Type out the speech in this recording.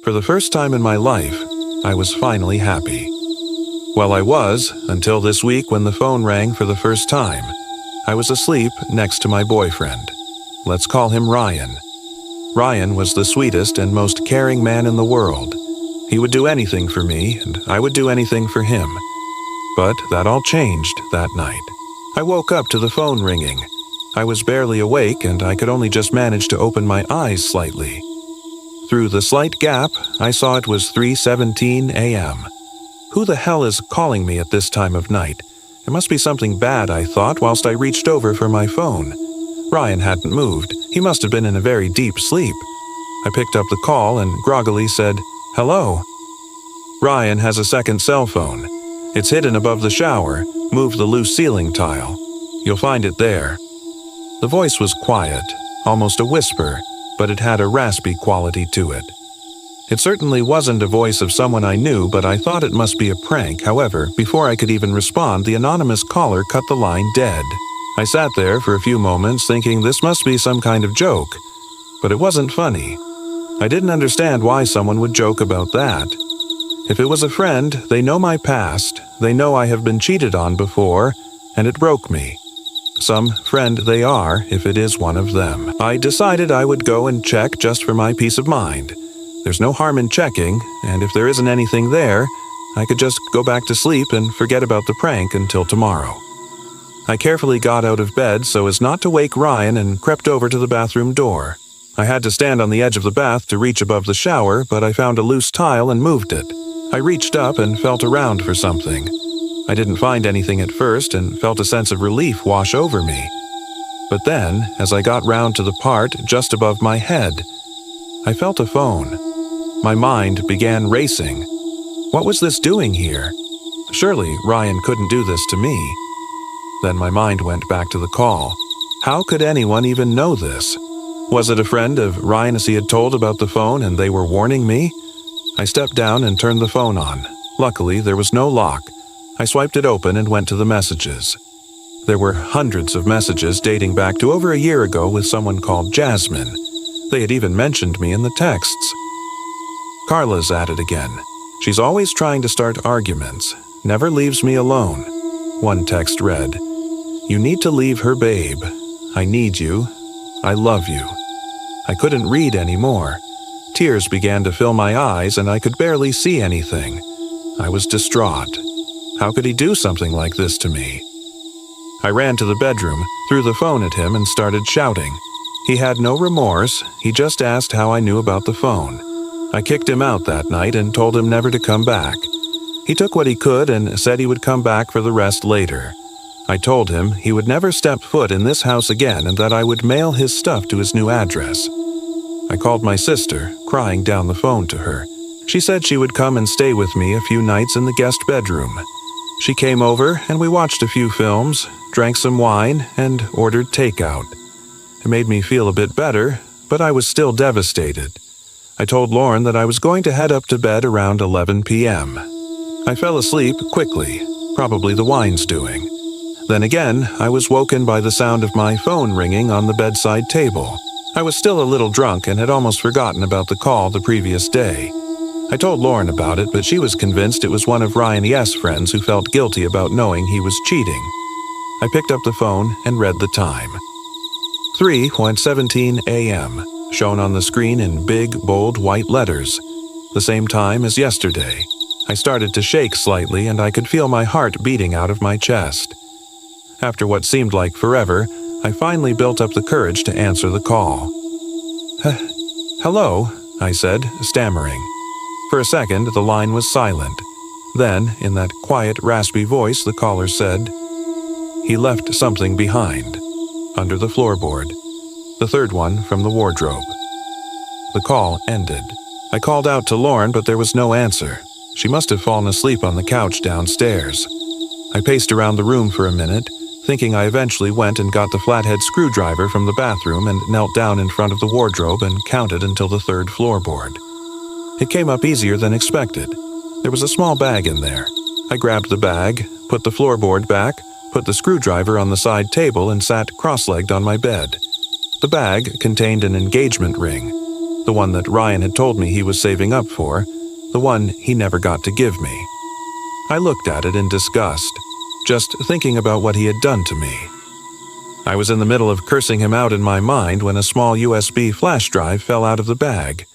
For the first time in my life, I was finally happy. Well, I was, until this week when the phone rang for the first time. I was asleep next to my boyfriend. Let's call him Ryan. Ryan was the sweetest and most caring man in the world. He would do anything for me, and I would do anything for him. But that all changed that night. I woke up to the phone ringing. I was barely awake, and I could only just manage to open my eyes slightly. Through the slight gap, I saw it was 3:17 a.m. Who the hell is calling me at this time of night? It must be something bad, I thought, whilst I reached over for my phone. Ryan hadn't moved. He must have been in a very deep sleep. I picked up the call and groggily said, "Hello." Ryan has a second cell phone. It's hidden above the shower. Move the loose ceiling tile. You'll find it there. The voice was quiet, almost a whisper, but it had a raspy quality to it. It certainly wasn't a voice of someone I knew, but I thought it must be a prank. However, before I could even respond, the anonymous caller cut the line dead. I sat there for a few moments thinking this must be some kind of joke, but it wasn't funny. I didn't understand why someone would joke about that. If it was a friend, they know my past, they know I have been cheated on before, and it broke me. Some friend they are, if it is one of them. I decided I would go and check just for my peace of mind. There's no harm in checking, and if there isn't anything there, I could just go back to sleep and forget about the prank until tomorrow. I carefully got out of bed so as not to wake Ryan and crept over to the bathroom door. I had to stand on the edge of the bath to reach above the shower, but I found a loose tile and moved it. I reached up and felt around for something. I didn't find anything at first and felt a sense of relief wash over me. But then, as I got round to the part just above my head, I felt a phone. My mind began racing. What was this doing here? Surely Ryan couldn't do this to me. Then my mind went back to the call. How could anyone even know this? Was it a friend of Ryan as he had told about the phone and they were warning me? I stepped down and turned the phone on. Luckily, there was no lock. I swiped it open and went to the messages. There were hundreds of messages dating back to over a year ago with someone called Jasmine. They had even mentioned me in the texts. Carla's at it again. She's always trying to start arguments. Never leaves me alone. One text read, "You need to leave her, babe. I need you. I love you." I couldn't read anymore. Tears began to fill my eyes and I could barely see anything. I was distraught. How could he do something like this to me? I ran to the bedroom, threw the phone at him and started shouting. He had no remorse. He just asked how I knew about the phone. I kicked him out that night and told him never to come back. He took what he could and said he would come back for the rest later. I told him he would never step foot in this house again and that I would mail his stuff to his new address. I called my sister, crying down the phone to her. She said she would come and stay with me a few nights in the guest bedroom. She came over and we watched a few films, drank some wine, and ordered takeout. It made me feel a bit better, but I was still devastated. I told Lauren that I was going to head up to bed around 11 p.m. I fell asleep quickly, probably the wine's doing. Then again, I was woken by the sound of my phone ringing on the bedside table. I was still a little drunk and had almost forgotten about the call the previous day. I told Lauren about it, but she was convinced it was one of Ryan's friends who felt guilty about knowing he was cheating. I picked up the phone and read the time. 3:17 a.m., shown on the screen in big, bold white letters. The same time as yesterday. I started to shake slightly and I could feel my heart beating out of my chest. After what seemed like forever, I finally built up the courage to answer the call. "Hello," I said, stammering. For a second, the line was silent. Then, in that quiet, raspy voice, the caller said, "He left something behind, under the floorboard, the third one from the wardrobe." The call ended. I called out to Lauren, but there was no answer. She must have fallen asleep on the couch downstairs. I paced around the room for a minute, thinking I eventually went and got the flathead screwdriver from the bathroom and knelt down in front of the wardrobe and counted until the third floorboard. It came up easier than expected. There was a small bag in there. I grabbed the bag, put the floorboard back, put the screwdriver on the side table and sat cross-legged on my bed. The bag contained an engagement ring. the one that Ryan had told me he was saving up for, the one he never got to give me. I looked at it in disgust, just thinking about what he had done to me. I was in the middle of cursing him out in my mind when a small USB flash drive fell out of the bag.